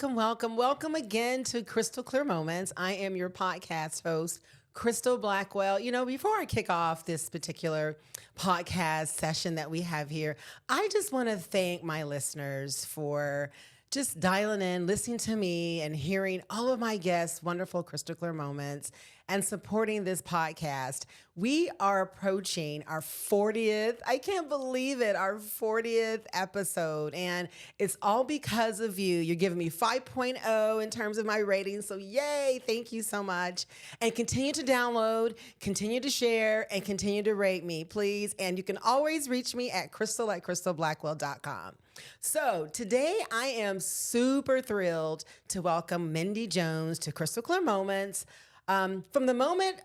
welcome again to Crystal Clear Moments. I am your podcast host, Crystal Blackwell. Before I kick off this particular podcast session that we have here, I just want to thank my listeners for just dialing in, listening to me, and hearing all of my guests' wonderful Crystal Clear Moments and supporting this podcast. We are approaching our 40th, I can't believe it, our 40th episode. And it's all because of you. You're giving me 5.0 in terms of my rating. So yay, thank you so much. And continue to download, continue to share, and continue to rate me, please. And you can always reach me at crystal@crystalblackwell.com. So today I am super thrilled to welcome Mindy Jones to Crystal Clear Moments. From the moment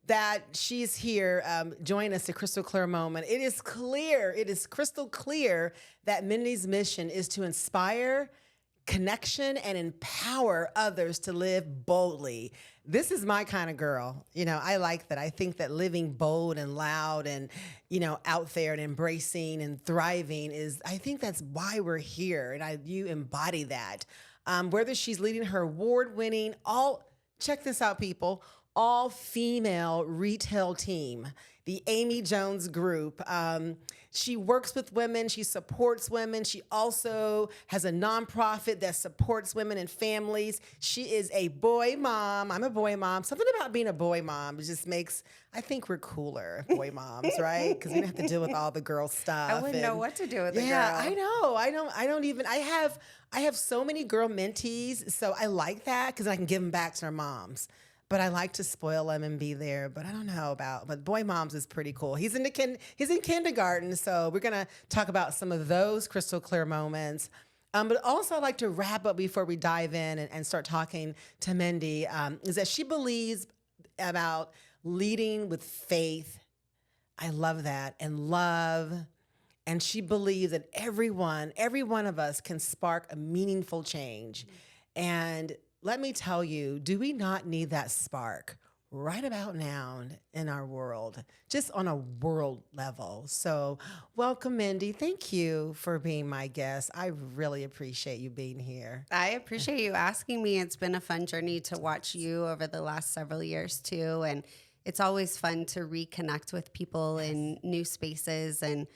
that she's here joining us to Crystal Clear Moment, it is crystal clear that Mindy's mission is to inspire, connection, and empower others to live boldly. This is my kind of girl. I like that. I think that living bold and loud and, out there and embracing and thriving I think that's why we're here. And you embody that. Whether she's leading her award-winning, check this out, people, all-female retail team, the Amy Jones Group. She works with women. She supports women. She also has a nonprofit that supports women and families. She is a boy mom. I'm a boy mom. Something about being a boy mom just I think we're cooler boy moms, right? Because we don't have to deal with all the girl stuff. I wouldn't know what to do with a girl. Yeah, I know. I don't even. I have so many girl mentees, so I like that because I can give them back to their moms. But I like to spoil them and be there. But I don't know but boy moms is pretty cool. He's in kindergarten, so we're gonna talk about some of those crystal clear moments. But also I'd like to wrap up before we dive in and start talking to Mindy, is that she believes about leading with faith. I love that, and love. And she believes that every one of us can spark a meaningful change. And let me tell you, do we not need that spark right about now in our world, just on a world level? So welcome, Mindy. Thank you for being my guest. I really appreciate you being here. I appreciate you asking me. It's been a fun journey to watch you over the last several years too. And it's always fun to reconnect with people in new spaces and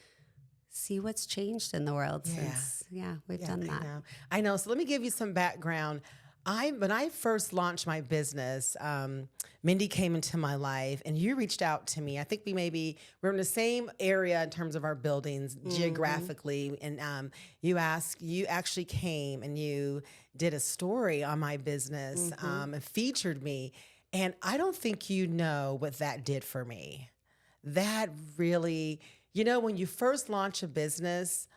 see what's changed in the world since we've done that. I know. So let me give you some background. When I first launched my business, Mindy came into my life and you reached out to me. I think we're in the same area in terms of our buildings geographically. And you actually came and you did a story on my business and featured me. And I don't think you know what that did for me. That really, when you first launch a business,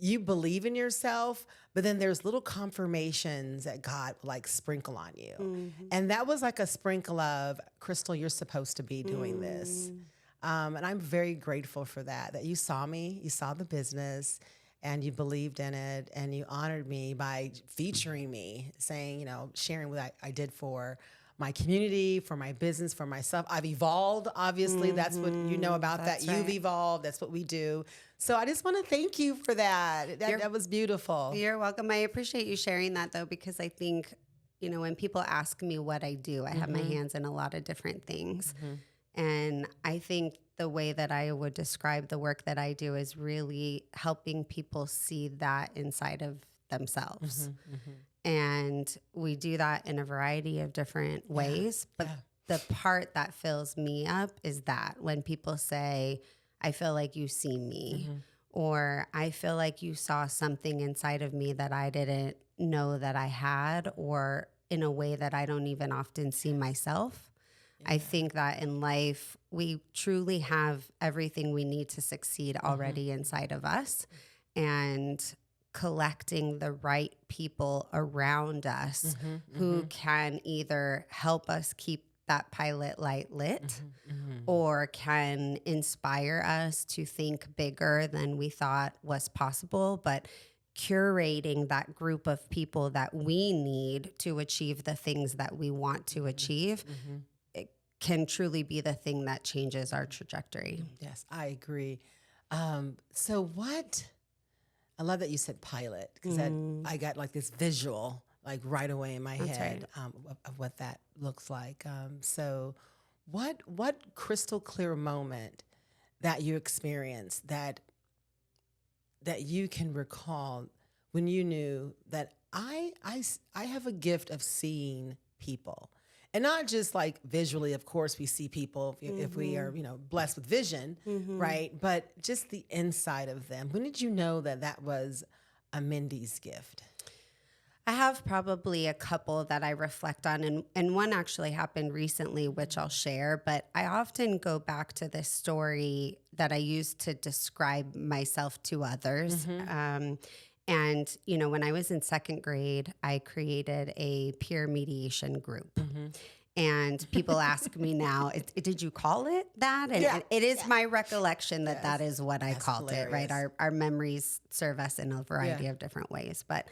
you believe in yourself, but then there's little confirmations that God will sprinkle on you. And that was like a sprinkle of, Crystal, you're supposed to be doing this. And I'm very grateful for that you saw me, you saw the business, and you believed in it, and you honored me by featuring me, saying, sharing what I did for my community, for my business, for myself. I've evolved, obviously. That's what you know about that. You've evolved. That's what we do. So I just want to thank you for that. That was beautiful. You're welcome. I appreciate you sharing that, though, because I think, when people ask me what I do, I have my hands in a lot of different things. And I think the way that I would describe the work that I do is really helping people see that inside of themselves. And we do that in a variety of different ways. But the part that fills me up is that when people say, I feel like you see me, or I feel like you saw something inside of me that I didn't know that I had, or in a way that I don't even often see myself. I think that in life, we truly have everything we need to succeed already inside of us. And collecting the right people around us who can either help us keep that pilot light lit or can inspire us to think bigger than we thought was possible, but curating that group of people that we need to achieve the things that we want to achieve, it can truly be the thing that changes our trajectory. Yes, I agree. So what I love that you said pilot, because I got like this visual like right away in my head of what that looks like. So what crystal clear moment that you experienced that you can recall when you knew that I have a gift of seeing people, and not just like visually. Of course, we see people if we are blessed with vision, right? But just the inside of them. When did you know that that was a Mindy's gift? I have probably a couple that I reflect on, and one actually happened recently, which I'll share. But I often go back to this story that I use to describe myself to others. And, when I was in second grade, I created a peer mediation group. And people ask me now, did you call it that? And it is my recollection that that is what I called it, right? Our memories serve us in a variety of different ways. But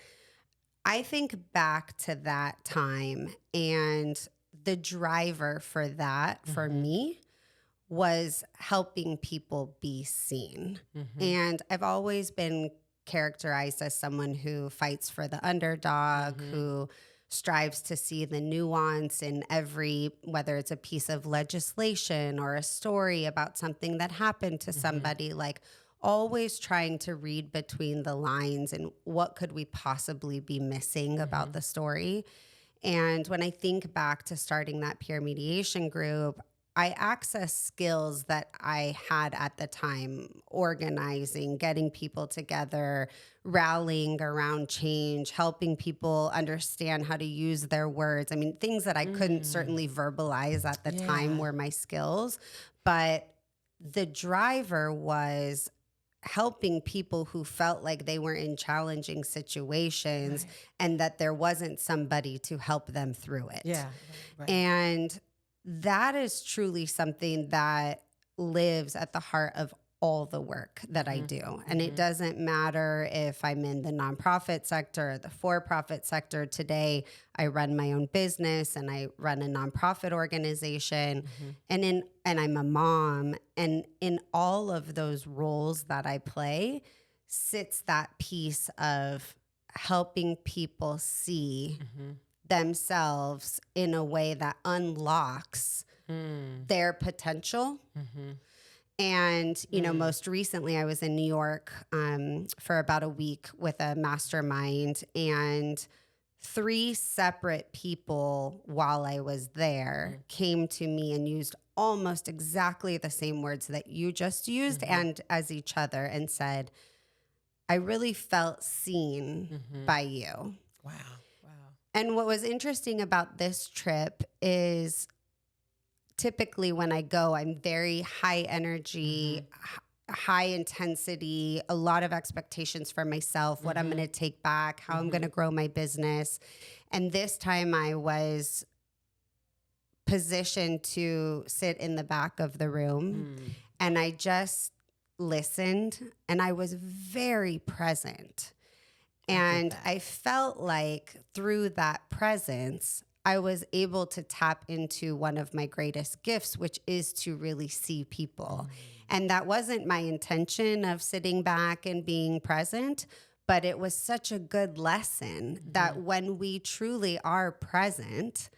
I think back to that time, and the driver for that, for me, was helping people be seen. And I've always been characterized as someone who fights for the underdog, who strives to see the nuance in every, whether it's a piece of legislation or a story about something that happened to somebody, like always trying to read between the lines and what could we possibly be missing about the story. And when I think back to starting that peer mediation group, I access skills that I had at the time, organizing, getting people together, rallying around change, helping people understand how to use their words. I mean, things that I couldn't certainly verbalize at the time were my skills. But the driver was helping people who felt like they were in challenging situations and that there wasn't somebody to help them through it. And that is truly something that lives at the heart of all the work that I do. And it doesn't matter if I'm in the nonprofit sector or the for-profit sector. Today, I run my own business and I run a nonprofit organization and I'm a mom. And in all of those roles that I play sits that piece of helping people see themselves in a way that unlocks their potential. And, most recently I was in New York for about a week with a mastermind, and 3 separate people while I was there came to me and used almost exactly the same words that you just used and as each other, and said, I really felt seen by you. Wow. And what was interesting about this trip is typically when I go, I'm very high energy, high intensity, a lot of expectations for myself, what I'm going to take back, how I'm going to grow my business. And this time I was positioned to sit in the back of the room and I just listened, and I was very present. And I felt like through that presence, I was able to tap into one of my greatest gifts, which is to really see people. And that wasn't my intention of sitting back and being present, but it was such a good lesson that when we truly are present,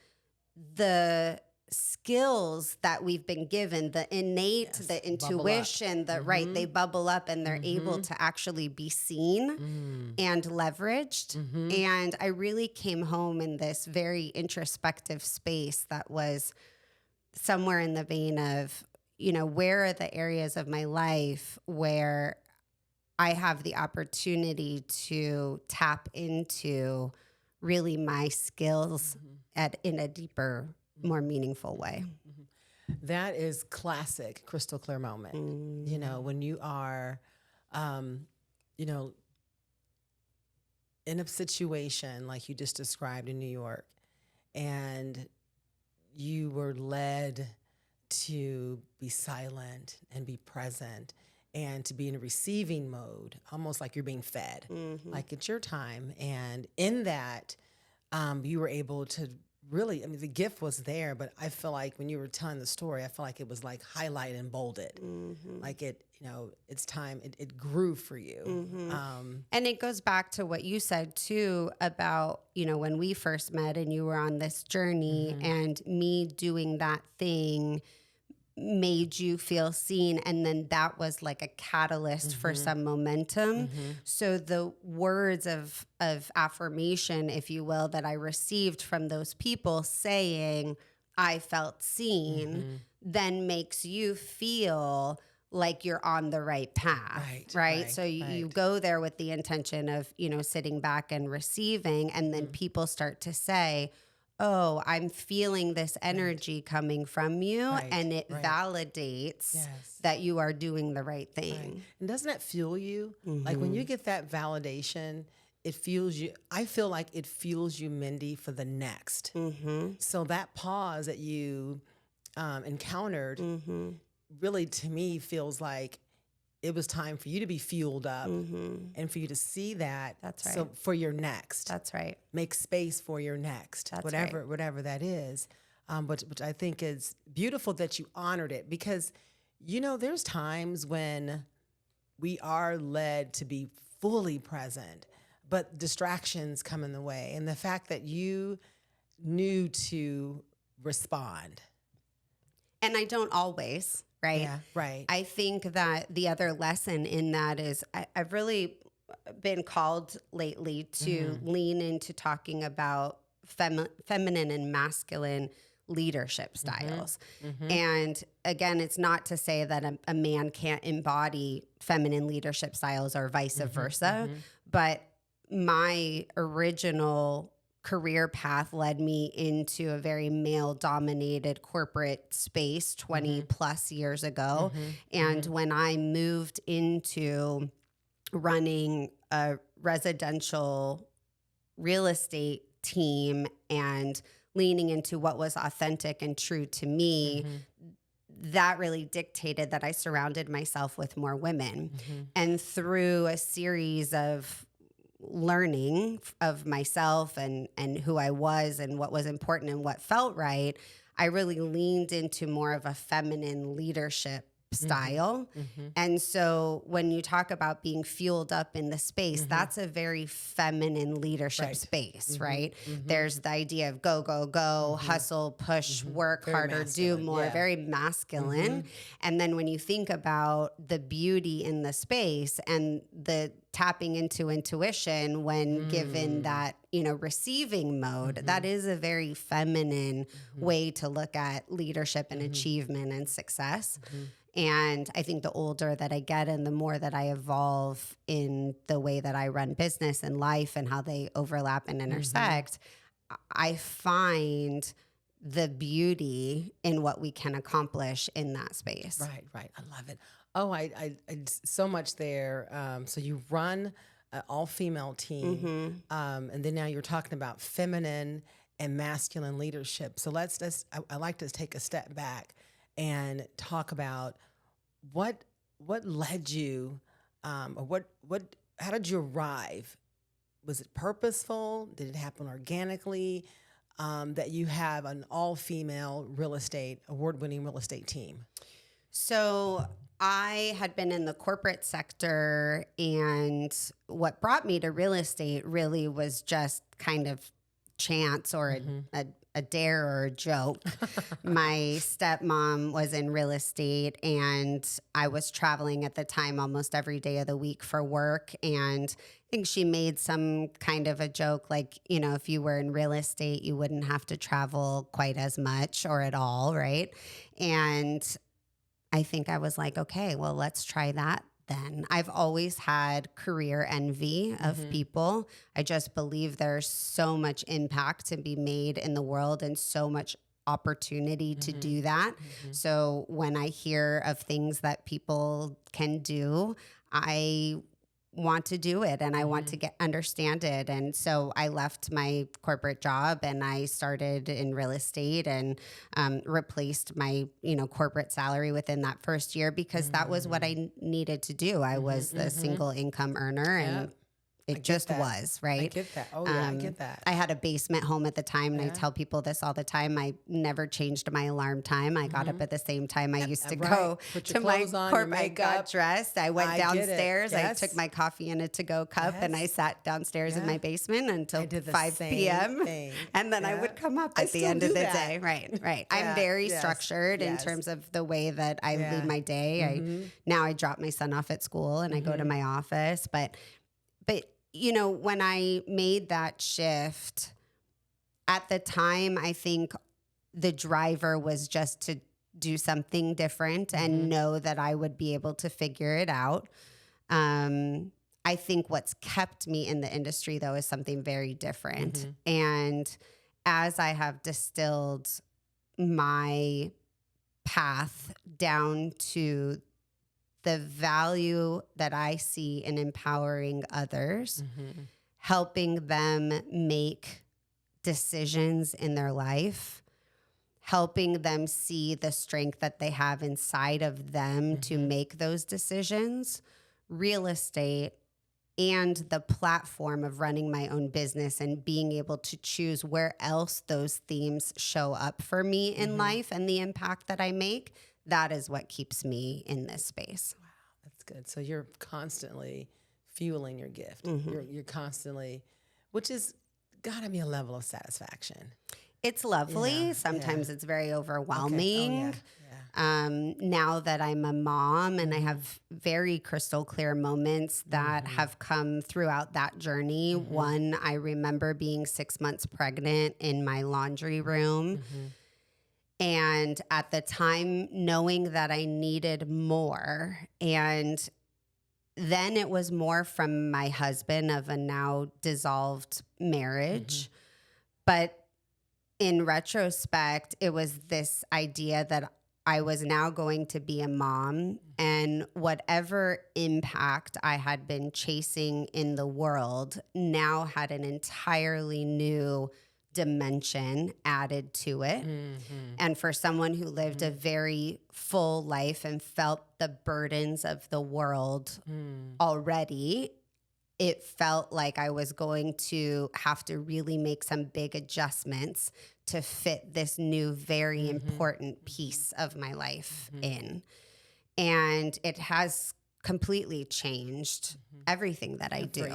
the skills that we've been given, the innate, the intuition, they bubble up and they're able to actually be seen and leveraged. And I really came home in this very introspective space that was somewhere in the vein of, where are the areas of my life where I have the opportunity to tap into really my skills in a deeper, more meaningful way. That is classic crystal clear moment. When you are, in a situation like you just described in New York, and you were led to be silent and be present and to be in a receiving mode, almost like you're being fed, like it's your time. And in that, you were able to really, I mean, the gift was there, but I feel like when you were telling the story, I feel like it was like highlighted and bolded. Like it, it's time, it grew for you. And it goes back to what you said too about, when we first met and you were on this journey and me doing that thing made you feel seen, and then that was like a catalyst for some momentum. So the words of affirmation, if you will, that I received from those people saying I felt seen, then makes you feel like you're on the right path, right? So you go there with the intention of, sitting back and receiving, and then people start to say, oh, I'm feeling this energy coming from you, and it validates that you are doing the right thing. And doesn't that fuel you? Like when you get that validation, it fuels you. I feel like it fuels you, Mindy, for the next. So that pause that you encountered really, to me, feels like it was time for you to be fueled up and for you to see that. That's right. So for your next. That's right. Make space for your next. That's whatever that is. Which I think is beautiful that you honored it, because, there's times when we are led to be fully present, but distractions come in the way. And the fact that you knew to respond. And I don't always. Right. Yeah, right. I think that the other lesson in that is I've really been called lately to lean into talking about feminine and masculine leadership styles. And again, it's not to say that a man can't embody feminine leadership styles or vice versa, but my original career path led me into a very male-dominated corporate space 20 plus years ago. And when I moved into running a residential real estate team and leaning into what was authentic and true to me, that really dictated that I surrounded myself with more women. And through a series of learning of myself and who I was and what was important and what felt right, I really leaned into more of a feminine leadership style. And so when you talk about being fueled up in the space, that's a very feminine leadership space, right? There's the idea of go, go, go, hustle, push, work Very harder, masculine, do more, very masculine. And then when you think about the beauty in the space and the tapping into intuition when given that, receiving mode, that is a very feminine way to look at leadership and achievement and success. And I think the older that I get and the more that I evolve in the way that I run business and life and how they overlap and intersect, I find the beauty in what we can accomplish in that space. Right. I love it. Oh, I so much there. So you run an all-female team, and then now you're talking about feminine and masculine leadership. So I like to take a step back and talk about what led you, or how did you arrive? Was it purposeful? Did it happen organically? That you have an all-female award-winning real estate team? So I had been in the corporate sector, and what brought me to real estate really was just kind of chance or a dare or a joke. My stepmom was in real estate, and I was traveling at the time almost every day of the week for work. And I think she made some kind of a joke like, if you were in real estate, you wouldn't have to travel quite as much or at all, right? And I think I was like, okay, well, let's try that then. I've always had career envy of people. I just believe there's so much impact to be made in the world and so much opportunity to do that. So when I hear of things that people can do, I want to do it and I want to understand it. And so I left my corporate job and I started in real estate and replaced my, corporate salary within that first year because that was what I needed to do. I was the single income earner and It just was, right? I get that. Oh, yeah, I get that. I had a basement home at the time, and I Yeah. tell people this all the time. I never changed my alarm time. I got up at the same time I used to Right. go Put your to my clothes on, your corporate. I got makeup. dressed. I went I get it. downstairs. I Yes. took my coffee in a to-go cup, and I Yes. sat downstairs in Yeah. my basement until I did the 5 same p.m. thing. And then I Yeah. would come up I at the still end do of the that. day. Right. I'm Yeah. very Yes. structured in Yes. terms of the way that I Yeah. lead my day. Now I drop my son off at school and I go to my office, but you know, when I made that shift at the time, I think the driver was just to do something different and know that I would be able to figure it out. I think what's kept me in the industry, though, is something very different. And as I have distilled my path down to the value that I see in empowering others, helping them make decisions in their life, helping them see the strength that they have inside of them to make those decisions, real estate, and the platform of running my own business and being able to choose where else those themes show up for me in life and the impact that I make. That is what keeps me in this space. Wow, that's good. So you're constantly fueling your gift. You're constantly, which is got to be a level of satisfaction. It's lovely. Yeah, Sometimes it's very Okay. overwhelming. Oh, yeah. Now that I'm a mom and I have very crystal clear moments that have come throughout that journey. One, I remember being 6 months pregnant in my laundry room. And at the time, knowing that I needed more. And then it was more from my husband of a now dissolved marriage. But in retrospect, it was this idea that I was now going to be a mom, and whatever impact I had been chasing in the world now had an entirely new dimension added to it. And for someone who lived a very full life and felt the burdens of the world already, it felt like I was going to have to really make some big adjustments to fit this new, very important piece of my life in. And it has completely changed everything that I do.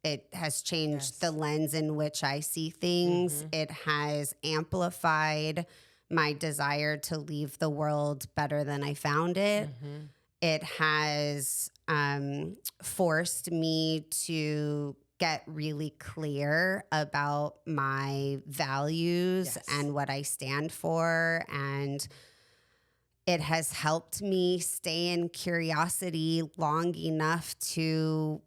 It has changed the lens in which I see things. It has amplified my desire to leave the world better than I found it. It has forced me to get really clear about my values and what I stand for. And it has helped me stay in curiosity long enough to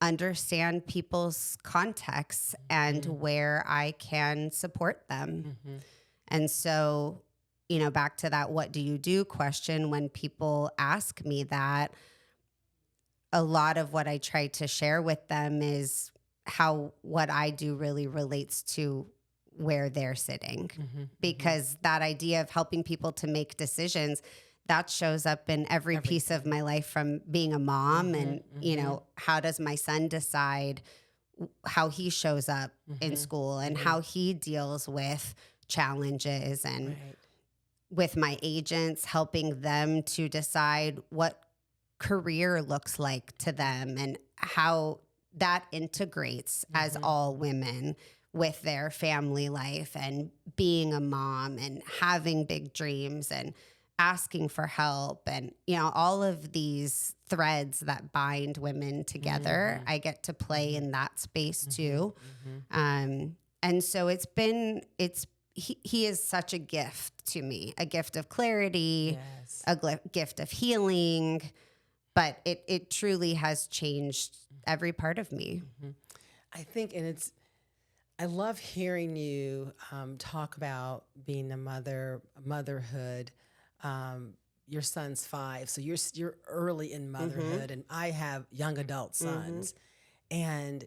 understand people's contexts and where I can support them. And so, you know, back to that what do you do question, when people ask me that, a lot of what I try to share with them is how what I do really relates to where they're sitting. Because that idea of helping people to make decisions, that shows up in every piece of my life, from being a mom and, you know, how does my son decide how he shows up in school and how he deals with challenges, and with my agents, helping them to decide what career looks like to them and how that integrates as all women with their family life and being a mom and having big dreams and asking for help, and, you know, all of these threads that bind women together. I get to play in that space too. And so he is such a gift to me, a gift of clarity, a gift of healing, but it truly has changed every part of me. I think, and I love hearing you talk about being a motherhood. Your son's 5, so you're early in motherhood, and I have young adult sons, and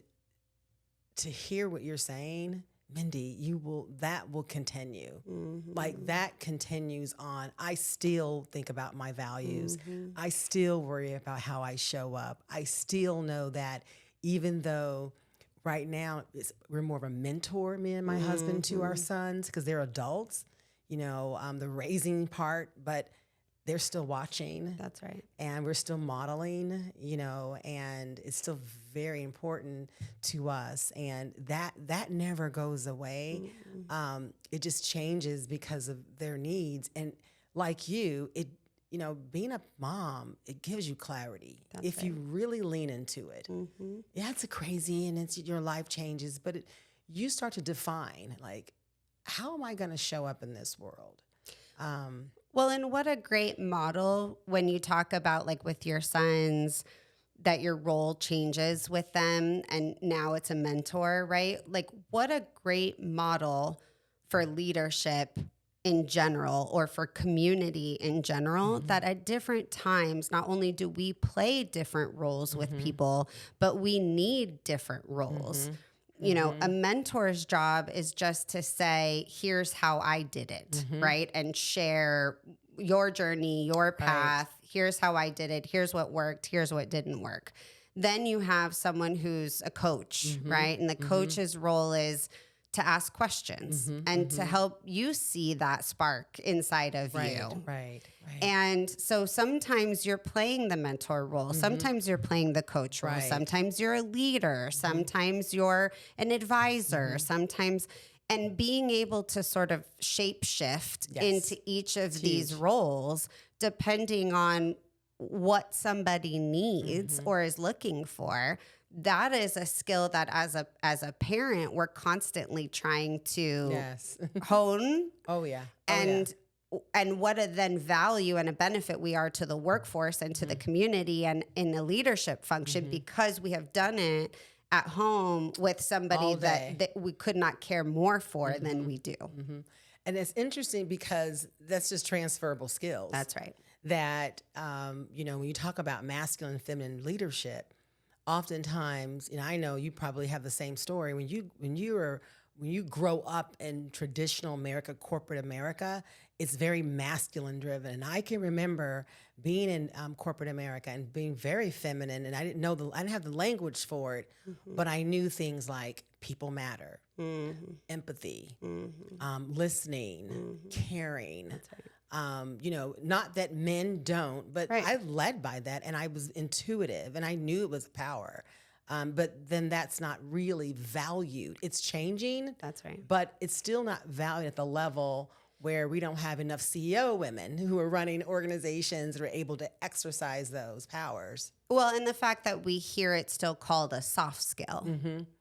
to hear what you're saying, Mindy, that will continue. Like, that continues on. I still think about my values. I still worry about how I show up. I still know that even though right now we're more of a mentor, me and my husband, to our sons because they're adults, the raising part, but they're still watching. That's right. And we're still modeling, and it's still very important to us. And that never goes away. It just changes because of their needs. And like you, being a mom, it gives you clarity. If you really lean into it. Yeah, it's crazy and your life changes, but you start to define, like, how am I going to show up in this world? Well, and what a great model when you talk about, like, with your sons, that your role changes with them and now it's a mentor, right? Like, what a great model for leadership in general, or for community in general, that at different times, not only do we play different roles with people, but we need different roles. A mentor's job is just to say, here's how I did it, right? And share your journey, your path. Right. Here's how I did it. Here's what worked. Here's what didn't work. Then you have someone who's a coach, right? And the coach's role is to ask questions and to help you see that spark inside of you. Right. And so sometimes you're playing the mentor role. Sometimes you're playing the coach role. Right. Sometimes you're a leader. Sometimes you're an advisor. Sometimes, and being able to sort of shape shift into each of these roles, depending on what somebody needs or is looking for. That is a skill that as a parent, we're constantly trying to hone. Oh, yeah. And what a then value and a benefit we are to the workforce and to the community and in a leadership function, because we have done it at home with somebody that we could not care more for than we do. And it's interesting because that's just transferable skills. That's right. That, when you talk about masculine and feminine leadership, oftentimes, I know you probably have the same story. When you grow up in traditional America, corporate America, it's very masculine driven. And I can remember being in corporate America and being very feminine, and I didn't have the language for it, but I knew things like people matter, empathy, listening, caring. That's right. Not that men don't, but I led by that, and I was intuitive, and I knew it was power. But then that's not really valued. It's changing. That's right. But it's still not valued at the level where we don't have enough CEO women who are running organizations that are able to exercise those powers. Well, and the fact that we hear it still called a soft skill,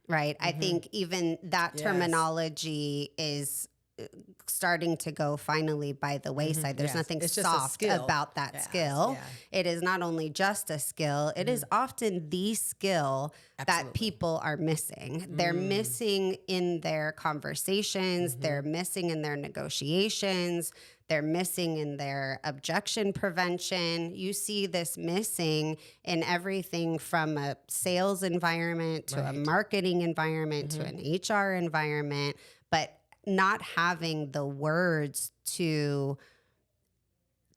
right? I think even that terminology is starting to go finally by the wayside. There's nothing soft about that skill. Yeah. It is not only just a skill, it is often the skill that people are missing. They're missing in their conversations, they're missing in their negotiations, they're missing in their objection prevention. You see this missing in everything from a sales environment to a marketing environment to an HR environment, but not having the words to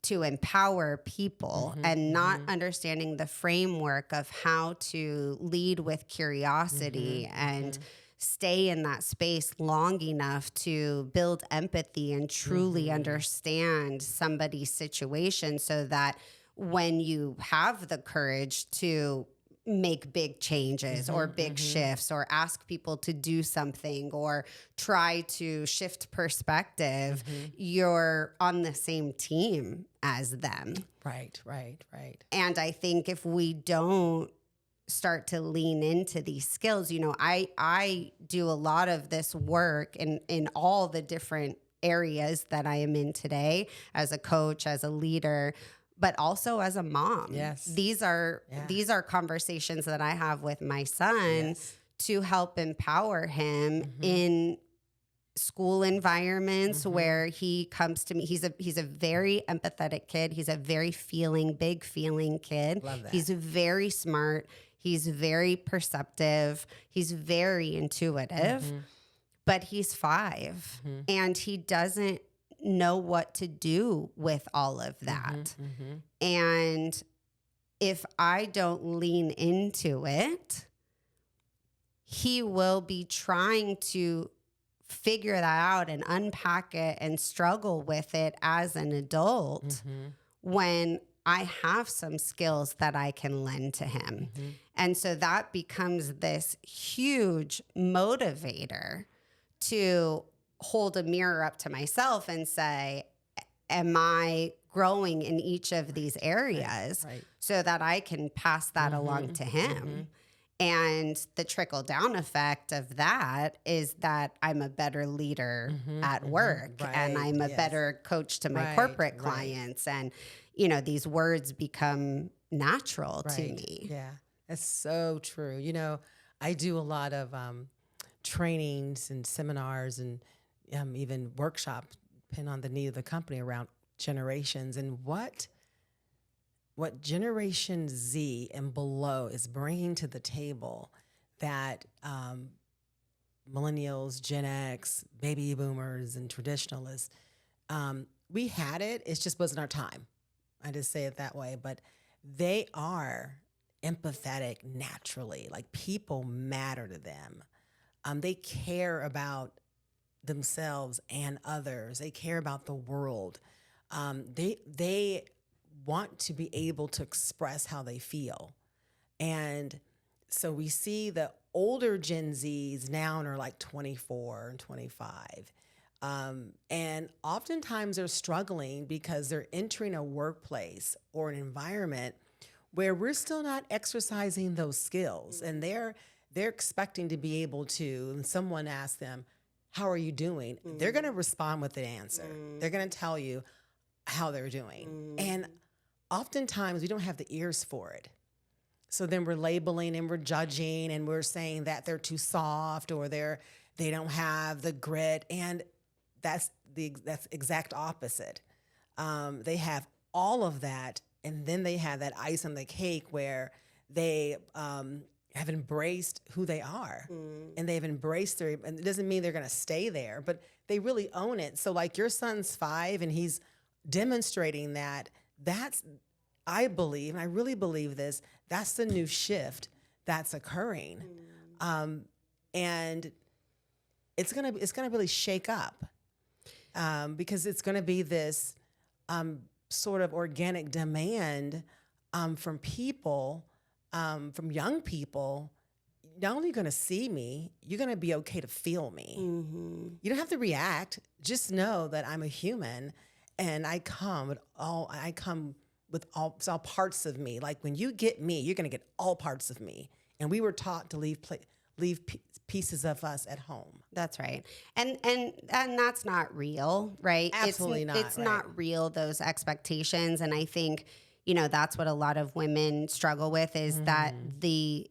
empower people and not understanding the framework of how to lead with curiosity and stay in that space long enough to build empathy and truly understand somebody's situation, so that when you have the courage to make big changes or big shifts or ask people to do something or try to shift perspective, you're on the same team as them. Right. And I think if we don't start to lean into these skills, I do a lot of this work in all the different areas that I am in today, as a coach, as a leader, but also as a mom. Yes. These are conversations that I have with my son to help empower him in school environments where he comes to me. He's a very empathetic kid. He's a very big feeling kid. Love that. He's very smart. He's very perceptive. He's very intuitive, but he's 5 and he doesn't know what to do with all of that. And if I don't lean into it, he will be trying to figure that out and unpack it and struggle with it as an adult when I have some skills that I can lend to him. And so that becomes this huge motivator to hold a mirror up to myself and say, am I growing in each of these areas so that I can pass that along to him? And the trickle down effect of that is that I'm a better leader at work and I'm a better coach to my corporate clients. And, you know, these words become natural to me. Yeah, that's so true. You know, I do a lot of trainings and seminars and even workshops, depending on the need of the company, around generations and what Generation Z and below is bringing to the table that millennials, Gen X, baby boomers, and traditionalists, we had it. It just wasn't our time. I just say it that way. But they are empathetic naturally. Like, people matter to them. They care about themselves and others. They care about the world. They want to be able to express how they feel. And so we see the older Gen Zs now are like 24 and 25. And oftentimes they're struggling because they're entering a workplace or an environment where we're still not exercising those skills. And they're expecting to be able to, and someone asks them, how are you doing? They're going to respond with an answer. They're going to tell you how they're doing. And oftentimes we don't have the ears for it. So then we're labeling and we're judging and we're saying that they're too soft or they don't have the grit. And that's exact opposite. They have all of that, and then they have that ice on the cake where they have embraced who they are, and they've embraced and it doesn't mean they're going to stay there, but they really own it. So like your son's 5 and he's demonstrating that. I believe, and I really believe this, that's the new shift that's occurring. And it's gonna really shake up because it's gonna be this sort of organic demand from people, from young people. Not only going to see me, you're going to be okay to feel me. You don't have to react. Just know that I'm a human, and I come with all parts of me. Like, when you get me, you're going to get all parts of me. And we were taught to leave pieces of us at home. That's right. And that's not real, right? Absolutely not. It's not real, those expectations. And I think, you know, that's what a lot of women struggle with is that the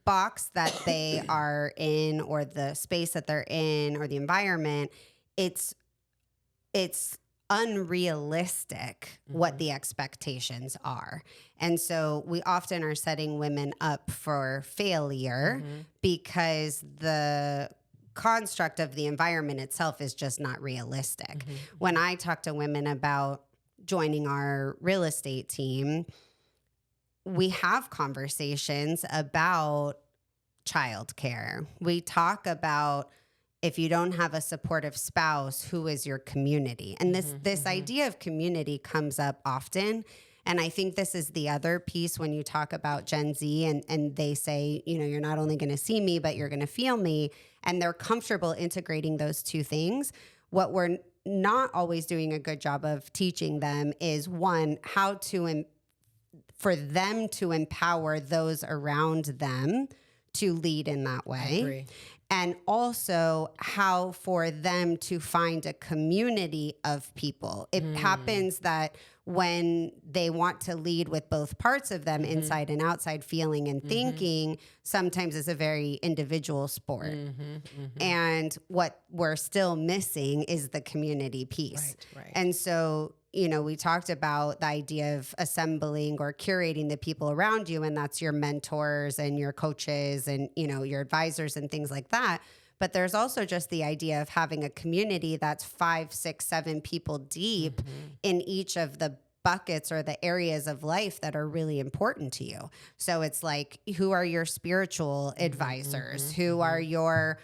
box that they are in, or the space that they're in, or the environment, it's unrealistic what the expectations are. And so we often are setting women up for failure because the construct of the environment itself is just not realistic. When I talk to women about joining our real estate team, we have conversations about childcare. We talk about, if you don't have a supportive spouse, who is your community? And this idea of community comes up often. And I think this is the other piece when you talk about Gen Z and they say, you know, you're not only going to see me, but you're going to feel me. And they're comfortable integrating those two things. What we're not always doing a good job of teaching them is, one, how to for them to empower those around them to lead in that way. I agree. And also how for them to find a community of people. It happens that when they want to lead with both parts of them, inside and outside, feeling and thinking, sometimes it's a very individual sport. And what we're still missing is the community piece. Right. And so, you know, we talked about the idea of assembling or curating the people around you, and that's your mentors and your coaches and, you know, your advisors and things like that. But there's also just the idea of having a community that's 5, 6, 7 people deep in each of the buckets or the areas of life that are really important to you. So it's like, who are your spiritual advisors? Who are your,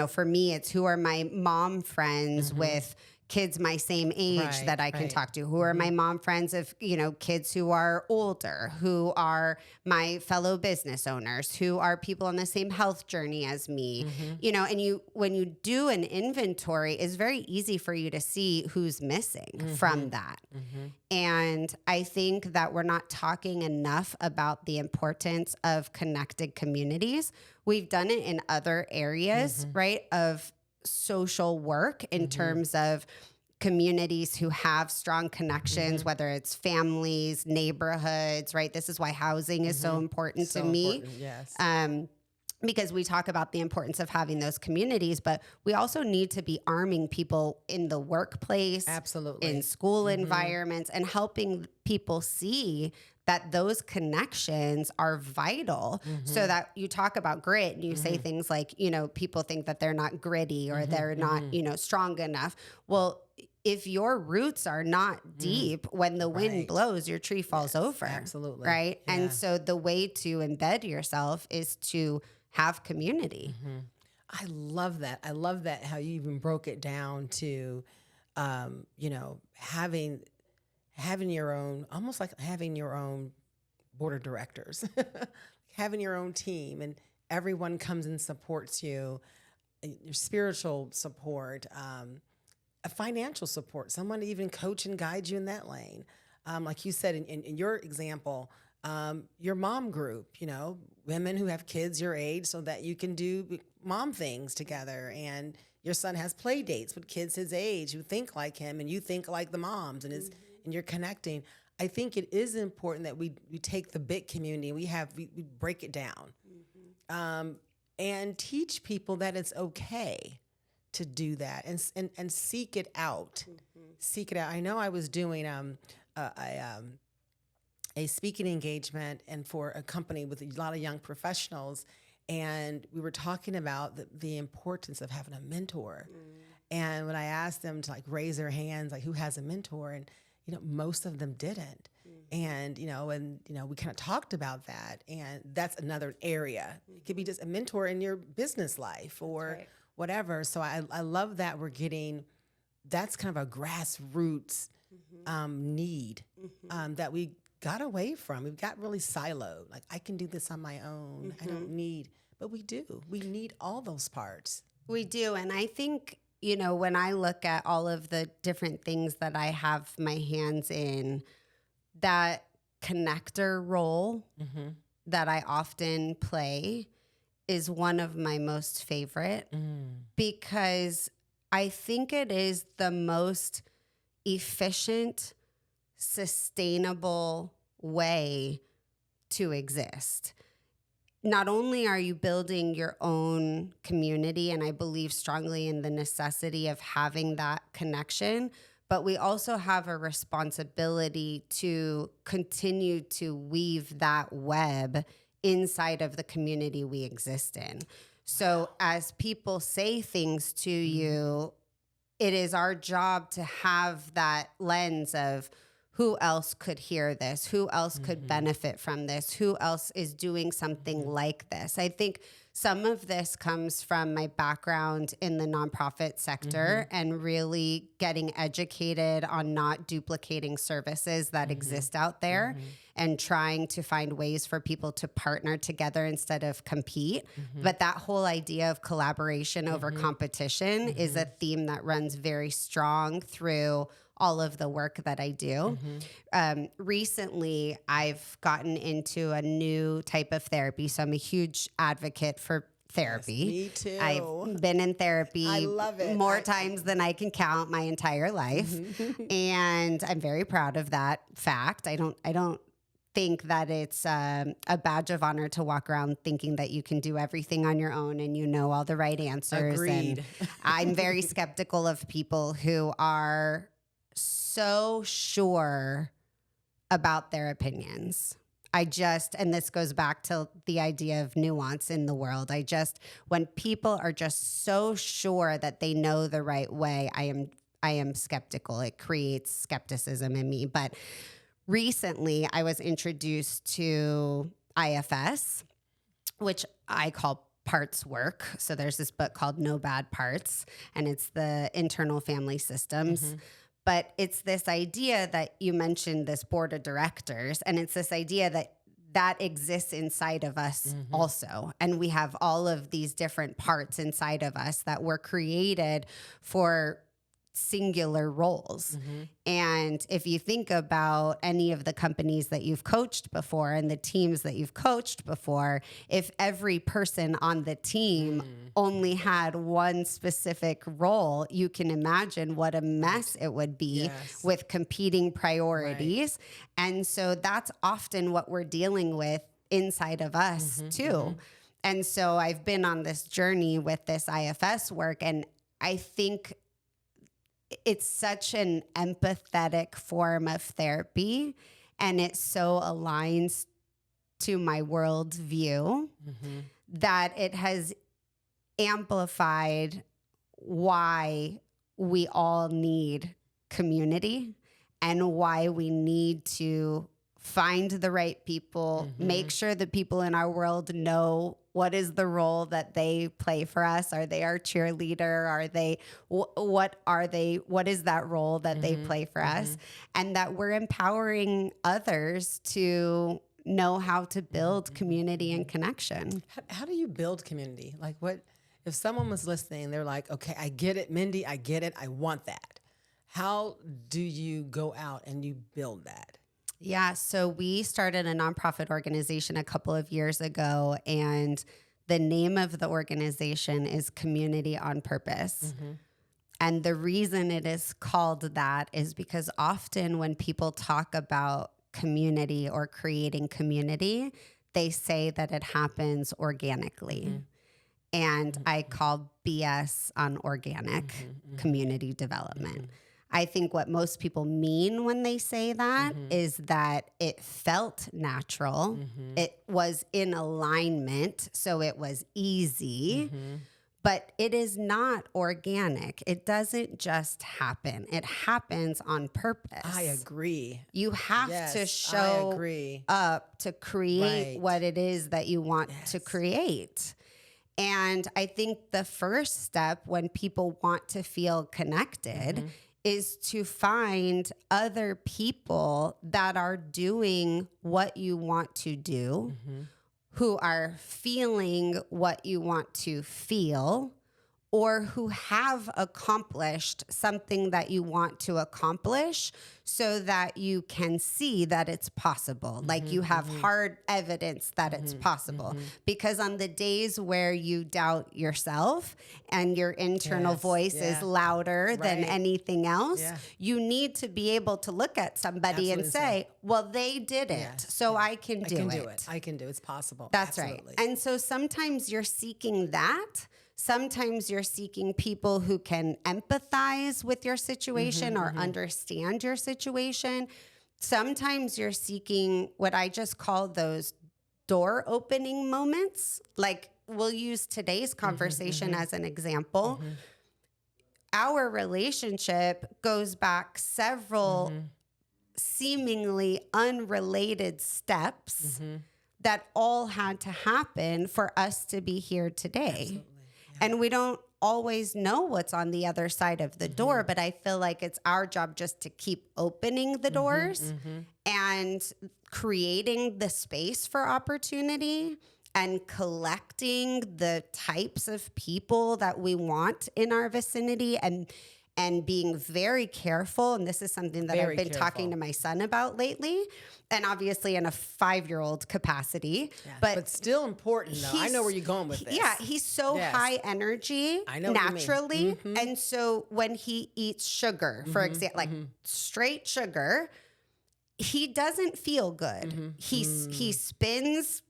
for me, it's who are my mom friends with kids my same age that I can talk to? Who are my mom friends of, kids who are older? Who are my fellow business owners? Who are people on the same health journey as me? And when you do an inventory, it's very easy for you to see who's missing from that. And I think that we're not talking enough about the importance of connected communities. We've done it in other areas, right, of social work in terms of communities who have strong connections, whether it's families, neighborhoods, right? This is why housing is so important to me. Yes. Because we talk about the importance of having those communities, but we also need to be arming people in the workplace, absolutely, in school environments, and helping people see that those connections are vital, so that you talk about grit and you say things like, people think that they're not gritty or they're not, strong enough. Well, if your roots are not deep, when the wind blows, your tree falls over. Absolutely. Right. Yeah. And so the way to embed yourself is to have community. I love that. I love that how you even broke it down to, having your own, almost like having your own board of directors, having your own team, and everyone comes and supports you, your spiritual support, a financial support, someone to even coach and guide you in that lane. Like you said, in your example, your mom group, women who have kids your age so that you can do mom things together. And your son has play dates with kids his age who think like him and you think like the moms, and and you're connecting. I think it is important that we take the big community and we break it down, and teach people that it's okay to do that and seek it out. Seek it out. I know I was doing a speaking engagement and for a company with a lot of young professionals, and we were talking about the importance of having a mentor. And when I asked them to raise their hands, who has a mentor, and most of them didn't. And we kind of talked about that, and that's another area. It could be just a mentor in your business life or whatever. So I love that we're getting, that's kind of a grassroots need that we got away from. We've got really siloed. I can do this on my own. I don't need, but we do. We need all those parts. We do. And I think, when I look at all of the different things that I have my hands in, that connector role that I often play is one of my most favorite, because I think it is the most efficient, sustainable way to exist. Not only are you building your own community, and I believe strongly in the necessity of having that connection, but we also have a responsibility to continue to weave that web inside of the community we exist in. So as people say things to you, it is our job to have that lens of who else could hear this, who else could benefit from this, who else is doing something like this. I think some of this comes from my background in the nonprofit sector and really getting educated on not duplicating services that exist out there and trying to find ways for people to partner together instead of compete. But that whole idea of collaboration over competition is a theme that runs very strong through all of the work that I do. Recently, I've gotten into a new type of therapy. So I'm a huge advocate for therapy. Yes, me too. I've been in therapy I love it. more times than I can count my entire life. And I'm very proud of that fact. I don't think that it's a badge of honor to walk around thinking that you can do everything on your own and all the right answers. Agreed. And I'm very skeptical of people who are so sure about their opinions. And this goes back to the idea of nuance in the world. when people are just so sure that they know the right way, I am skeptical. It creates skepticism in me. But recently I was introduced to IFS, which I call parts work. So there's this book called No Bad Parts, and it's the internal family systems. But it's this idea that you mentioned, this board of directors, and it's this idea that exists inside of us also. And we have all of these different parts inside of us that were created for singular roles. And if you think about any of the companies that you've coached before and the teams that you've coached before, if every person on the team only had one specific role, you can imagine what a mess it would be with competing priorities. And so that's often what we're dealing with inside of us too. And so I've been on this journey with this IFS work, and I think it's such an empathetic form of therapy, and it so aligns to my worldview that it has amplified why we all need community and why we need to find the right people, make sure the people in our world know what is the role that they play for us. Are they our cheerleader? Are they, what are they? What is that role that they play for us? And that we're empowering others to know how to build community and connection. How do you build community? Like, what if someone was listening, they're like, okay, I get it, Mindy, I get it, I want that. How do you go out and you build that? Yeah, so we started a nonprofit organization a couple of years ago, and the name of the organization is Community on Purpose. And the reason it is called that is because often when people talk about community or creating community, they say that it happens organically. And I call BS on organic community development. I think what most people mean when they say that is that it felt natural. It was in alignment, so it was easy. But it is not organic. It doesn't just happen. It happens on purpose. I agree. You have to show up to create what it is that you want to create. And I think the first step when people want to feel connected is to find other people that are doing what you want to do, who are feeling what you want to feel, or who have accomplished something that you want to accomplish so that you can see that it's possible. Like you have hard evidence that it's possible. Because on the days where you doubt yourself and your internal voice is louder than anything else, you need to be able to look at somebody and say, well, they did it, so I can do it. I can do it. It's possible. That's right. And so sometimes you're seeking that. Sometimes you're seeking people who can empathize with your situation or understand your situation. Sometimes you're seeking what I just call those door opening moments. Like, we'll use today's conversation as an example. Our relationship goes back several seemingly unrelated steps that all had to happen for us to be here today. Absolutely. And we don't always know what's on the other side of the door, but I feel like it's our job just to keep opening the doors and creating the space for opportunity and collecting the types of people that we want in our vicinity and being very careful. And this is something that I've been talking to my son about lately. And obviously in a 5-year-old capacity, but still important though. I know where you're going with this. Yeah, he's so high energy naturally. And so when he eats sugar, for example, like straight sugar, he doesn't feel good. He spins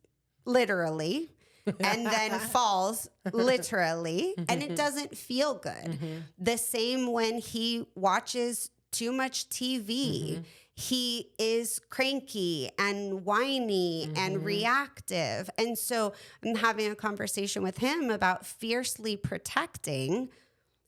literally and then falls literally, and it doesn't feel good. The same when he watches too much TV. He is cranky and whiny and reactive. And so I'm having a conversation with him about fiercely protecting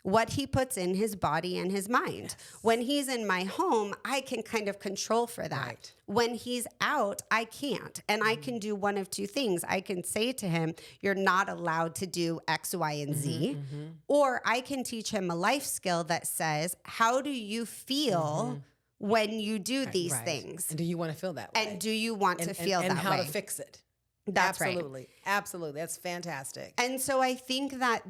what he puts in his body and his mind. Yes. When he's in my home, I can kind of control for that. Right. When he's out, I can't. And I can do one of two things. I can say to him, you're not allowed to do X, Y, and Z. Or I can teach him a life skill that says, how do you feel when you do these things? And do you want to feel that way? And do you want to feel that way? And how to fix it. That's Absolutely. right. Absolutely. That's fantastic. And so I think that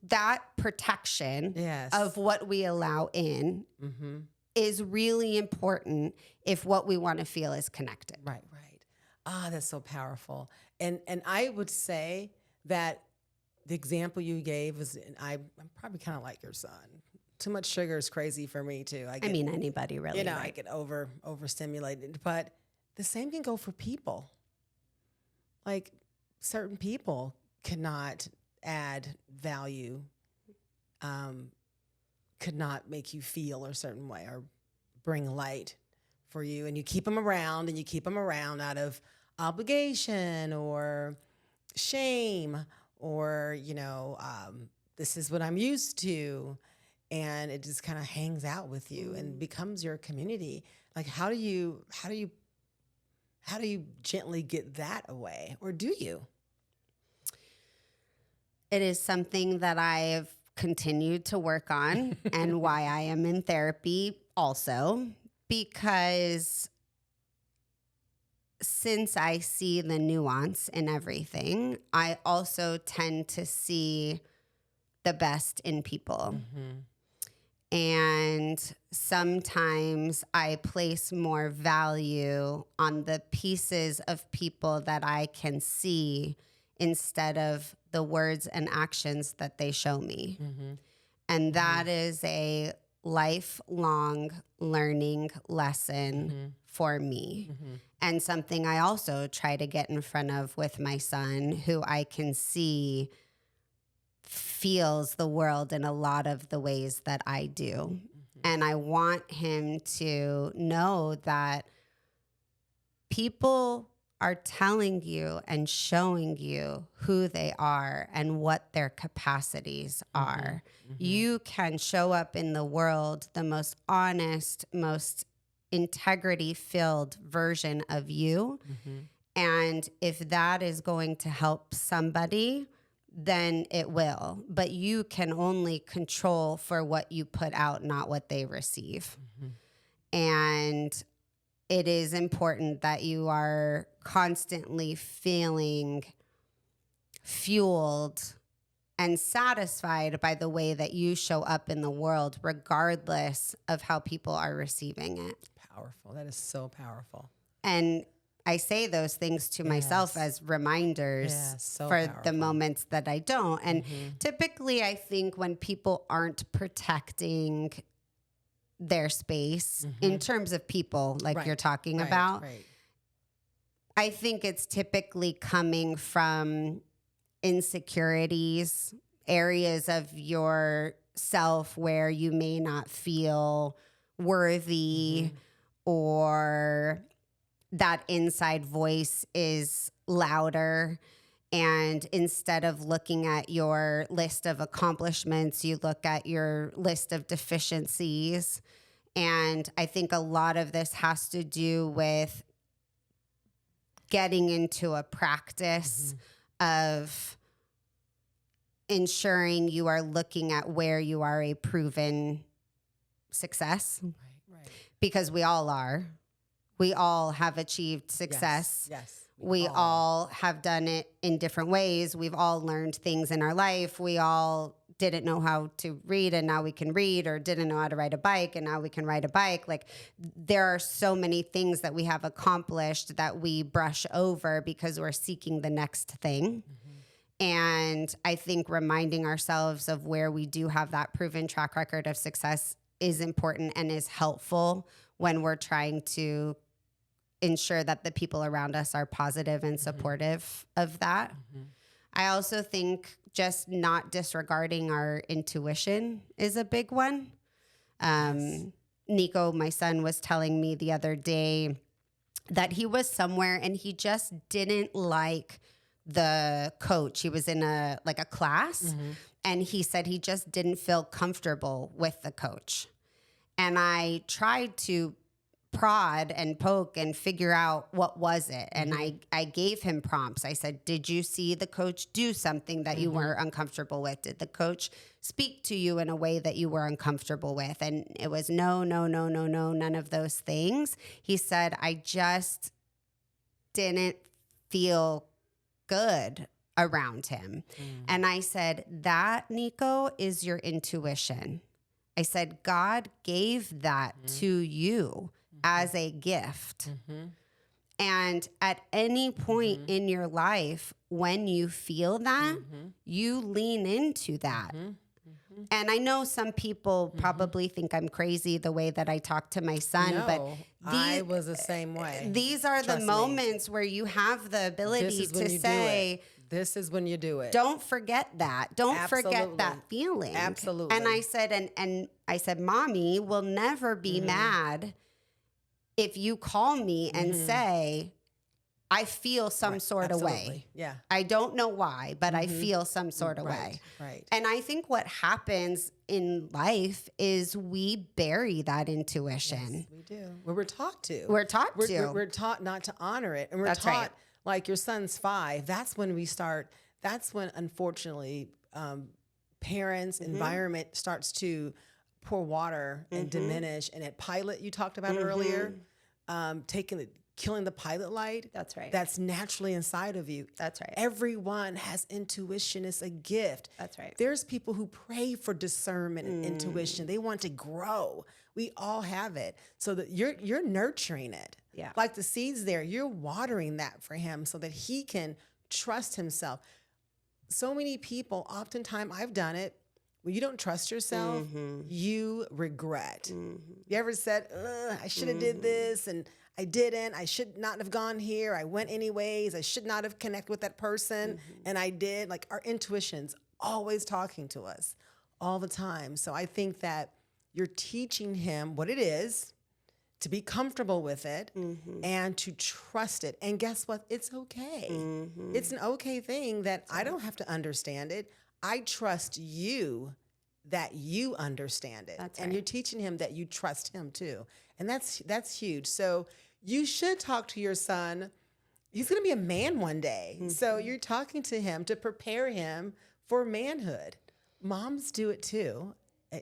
that protection Yes. of what we allow in is really important if what we want to feel is connected. Right. Ah, that's so powerful. And I would say that the example you gave was, and I'm probably kind of like your son. Too much sugar is crazy for me too. I mean, anybody really. I Right? get overstimulated. But the same can go for people. Like certain people cannot add value, could not make you feel a certain way or bring light for you. And you keep them around out of obligation or shame or, this is what I'm used to. And it just kind of hangs out with you and becomes your community. Like, how do you gently get that away? Or do you? It is something that I've continued to work on and why I am in therapy also, because since I see the nuance in everything, I also tend to see the best in people. And sometimes I place more value on the pieces of people that I can see instead of the words and actions that they show me. And that is a lifelong learning lesson for me. And something I also try to get in front of with my son, who I can see feels the world in a lot of the ways that I do. And I want him to know that people are telling you and showing you who they are and what their capacities are. You can show up in the world the most honest, most integrity-filled version of you. And if that is going to help somebody, then it will. But you can only control for what you put out, not what they receive. And it is important that you are constantly feeling fueled and satisfied by the way that you show up in the world, regardless of how people are receiving it. Powerful. That is so powerful. And I say those things to myself as reminders for the moments that I don't. And typically, I think when people aren't protecting their space in terms of people, like you're talking about, I think it's typically coming from insecurities, areas of yourself where you may not feel worthy or that inside voice is louder. And instead of looking at your list of accomplishments, you look at your list of deficiencies. And I think a lot of this has to do with getting into a practice of ensuring you are looking at where you are a proven success. Because we all are. We all have achieved success. We all have done it in different ways. We've all learned things in our life. We all didn't know how to read and now we can read, or didn't know how to ride a bike and now we can ride a bike. Like, there are so many things that we have accomplished that we brush over because we're seeking the next thing. And I think reminding ourselves of where we do have that proven track record of success is important and is helpful when we're trying to ensure that the people around us are positive and supportive of that. I also think just not disregarding our intuition is a big one. Nico, my son, was telling me the other day that he was somewhere and he just didn't like the coach. He was in a class, and he said he just didn't feel comfortable with the coach. And I tried to prod and poke and figure out what was it. And I gave him prompts. I said, did you see the coach do something that you were uncomfortable with? Did the coach speak to you in a way that you were uncomfortable with? And it was no, none of those things. He said, I just didn't feel good around him. And I said, that, Nico, is your intuition. I said, God gave that to you as a gift. And at any point in your life, when you feel that, you lean into that. And I know some people probably think I'm crazy the way that I talk to my son, but I was the same way. These are the moments where you have the ability to say, this is when you do it. Don't forget that. Don't forget that feeling. Absolutely. And I said, and I said, Mommy will never be mad if you call me and say, I feel some sort of way. Yeah. I don't know why, but I feel some sort of way. Right. And I think what happens in life is we bury that intuition. Yes, we do. We're taught to. We're taught We're taught not to honor it. And we're taught, like your son's 5, that's when we start, that's when unfortunately parents, environment starts to pour water and diminish. And at pilot, you talked about earlier, killing the pilot light. That's right. That's naturally inside of you. That's right. Everyone has intuition. It's a gift. That's right. There's people who pray for discernment and intuition. They want to grow. We all have it. So that you're nurturing it. Yeah. Like the seeds there, you're watering that for him so that he can trust himself. So many people, oftentimes I've done it, when you don't trust yourself, you regret. You ever said, I should have did this and I didn't. I should not have gone here. I went anyways. I should not have connected with that person. And I did. Like our intuition's always talking to us all the time. So I think that you're teaching him what it is, to be comfortable with it and to trust it. And guess what? It's okay. It's an okay thing that I don't have to understand it. I trust you that you understand it. That's and right. you're teaching him that you trust him too. And that's huge. So you should talk to your son. He's going to be a man one day. So you're talking to him to prepare him for manhood. Moms do it too.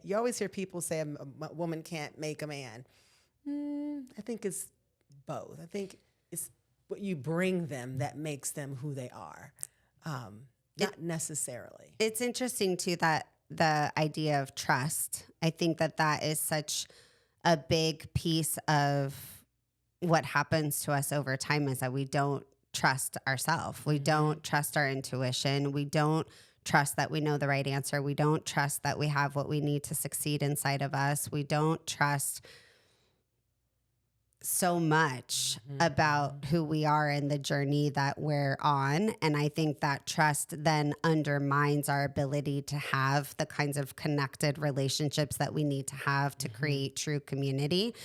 You always hear people say a woman can't make a man. I think it's both. I think it's what you bring them that makes them who they are. Not necessarily. It's interesting too that the idea of trust. I think that is such a big piece of what happens to us over time is that we don't trust ourselves. We don't trust our intuition. We don't trust that we know the right answer. We don't trust that we have what we need to succeed inside of us. We don't trust so much about who we are and the journey that we're on. And I think that trust then undermines our ability to have the kinds of connected relationships that we need to have to create true community.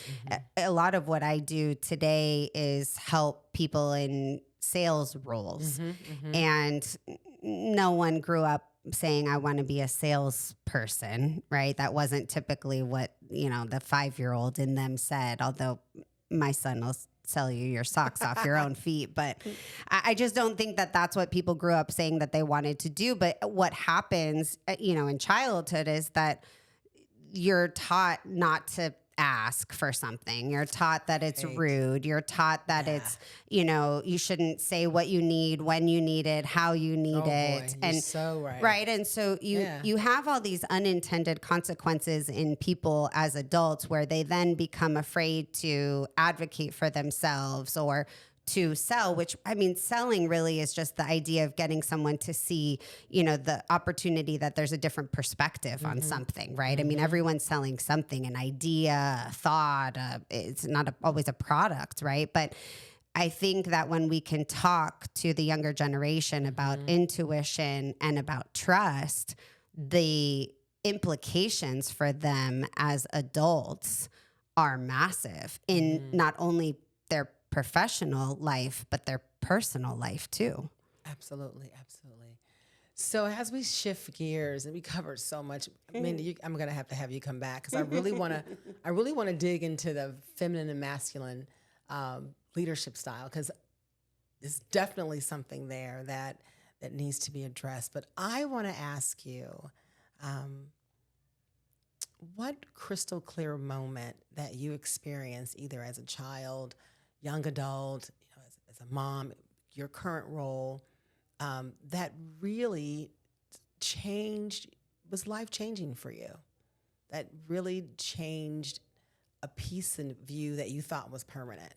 A lot of what I do today is help people in sales roles. And no one grew up saying, I want to be a salesperson, right? That wasn't typically what, the 5-year-old in them said, although my son will sell you your socks off your own feet. But I just don't think that that's what people grew up saying that they wanted to do. But what happens, in childhood is that you're taught not to ask for something. You're taught that it's rude. You're taught that it's, you shouldn't say what you need, when you need it, how you need it. Boy, you're so right. Right. And so you have all these unintended consequences in people as adults where they then become afraid to advocate for themselves or to sell, which selling really is just the idea of getting someone to see, the opportunity that there's a different perspective on something, right? Everyone's selling something, an idea, a thought, it's not always a product, right? But I think that when we can talk to the younger generation about intuition and about trust, the implications for them as adults are massive in not only their professional life, but their personal life too. Absolutely, absolutely. So as we shift gears and we covered so much, Mindy, I'm gonna have you come back because I really want to dig into the feminine and masculine leadership style because there's definitely something there that needs to be addressed. But I want to ask you, what crystal clear moment that you experienced either as a child, young adult, as a mom, your current role, that really changed, was life changing for you, that really changed a piece in view that you thought was permanent?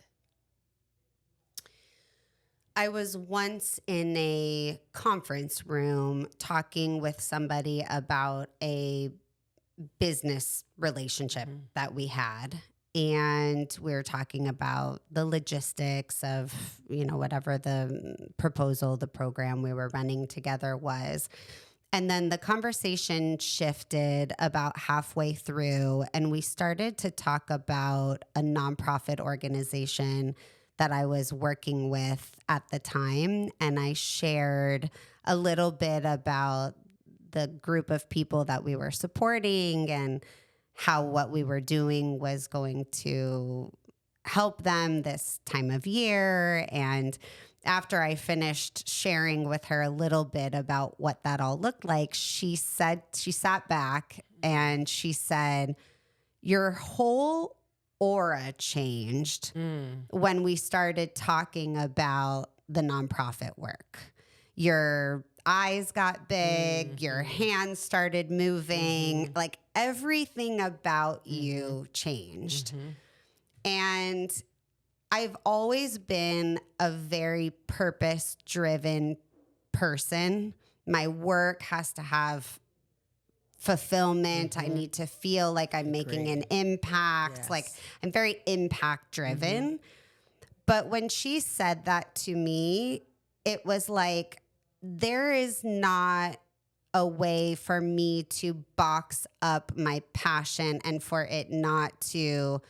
I was once in a conference room talking with somebody about a business relationship that we had. And we were talking about the logistics of, whatever the proposal, the program we were running together was. And then the conversation shifted about halfway through, and we started to talk about a nonprofit organization that I was working with at the time. And I shared a little bit about the group of people that we were supporting and how what we were doing was going to help them this time of year. And after I finished sharing with her a little bit about what that all looked like, she sat back and she said, "Your whole aura changed when we started talking about the nonprofit work. Your eyes got big, your hands started moving, like everything about you changed." And I've always been a very purpose-driven person. My work has to have fulfillment. I need to feel like I'm making an impact. Yes. Like I'm very impact-driven. But when she said that to me, it was like, there is not a way for me to box up my passion and for it not to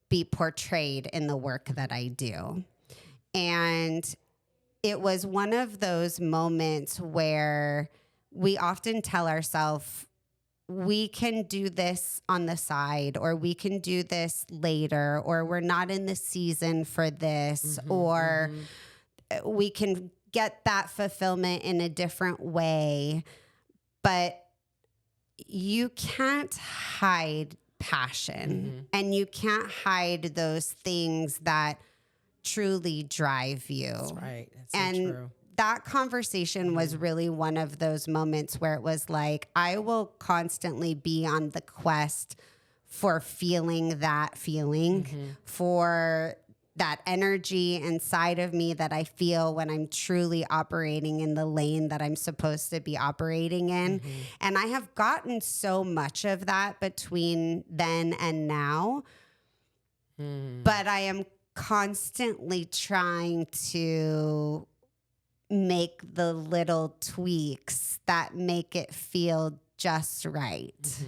be portrayed in the work that I do. And it was one of those moments where we often tell ourselves, we can do this on the side, or we can do this later, or we're not in the season for this, or we can get that fulfillment in a different way. But you can't hide passion and you can't hide those things that truly drive you. That's right. That's and so true. That conversation was really one of those moments where it was like, I will constantly be on the quest for feeling that feeling, for that energy inside of me that I feel when I'm truly operating in the lane that I'm supposed to be operating in. And I have gotten so much of that between then and now, but I am constantly trying to make the little tweaks that make it feel just right.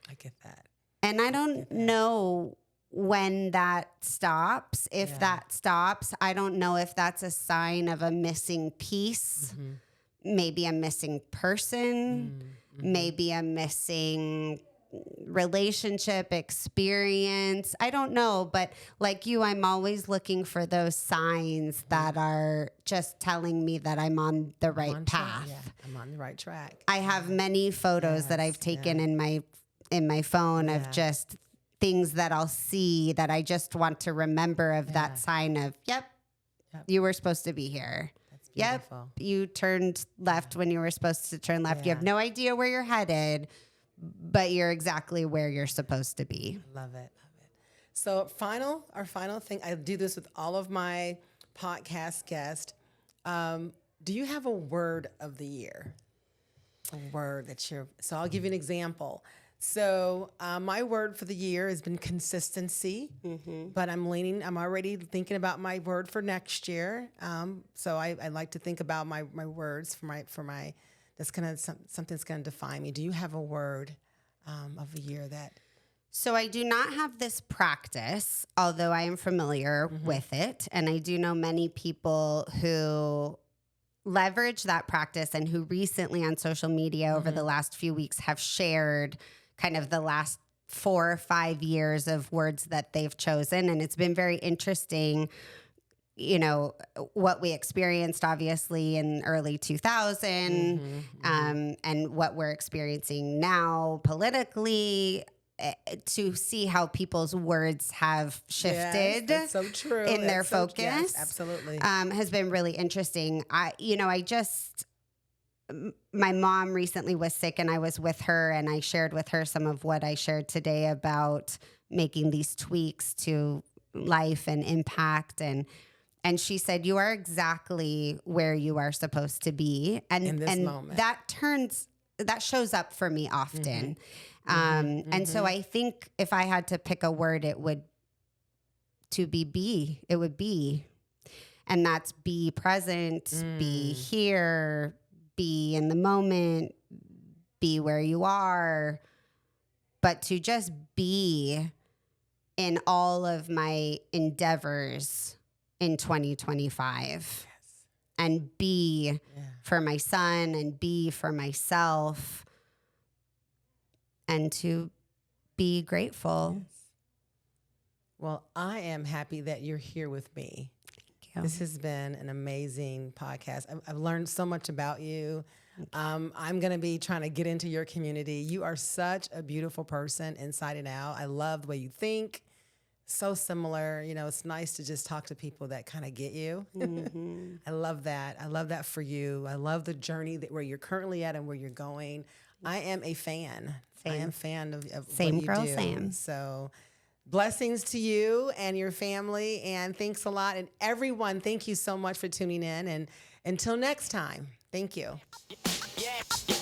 I get that. And I don't know when that stops. If that stops, I don't know if that's a sign of a missing piece, maybe a missing person, maybe a missing relationship experience. I don't know, but like you, I'm always looking for those signs that are just telling me that I'm on the right path. I'm on the right track. I have many photos that I've taken in my phone of just things that I'll see that I just want to remember of that sign of, yep, you were supposed to be here. That's beautiful. Yep, you turned left when you were supposed to turn left. You have no idea where you're headed, but you're exactly where you're supposed to be. Love it. So our final thing, I do this with all of my podcast guests. Do you have a word of the year? A word so I'll give you an example. So my word for the year has been consistency, but I'm already thinking about my word for next year. So I like to think about my words for my that's something that's gonna define me. Do you have a word of the year that? So I do not have this practice, although I am familiar with it. And I do know many people who leverage that practice and who recently on social media over the last few weeks have shared kind of the last 4 or 5 years of words that they've chosen. And it's been very interesting, you know, what we experienced obviously in early 2000 and what we're experiencing now politically, to see how people's words have shifted that's so true. in their That's so- focus. yes, absolutely. Has been really interesting. My mom recently was sick and I was with her and I shared with her some of what I shared today about making these tweaks to life and impact. And she said, you are exactly where you are supposed to be. And in this moment. that shows up for me often. And so I think if I had to pick a word, it would be. And that's be present, be here, be in the moment, be where you are, but to just be in all of my endeavors in 2025 and be for my son and be for myself and to be grateful. Yes. Well, I am happy that you're here with me. Thank you. This has been an amazing podcast. I've learned so much about you. I'm going to be trying to get into your community. You are such a beautiful person inside and out. I love the way you think. So similar. You know, it's nice to just talk to people that kind of get you. I love that. I love that for you. I love the journey where you're currently at and where you're going. I am a fan. Same. I am a fan of Same what you girl, do. same. So blessings to you and your family. And thanks a lot. And everyone, thank you so much for tuning in. And until next time, thank you. Yeah.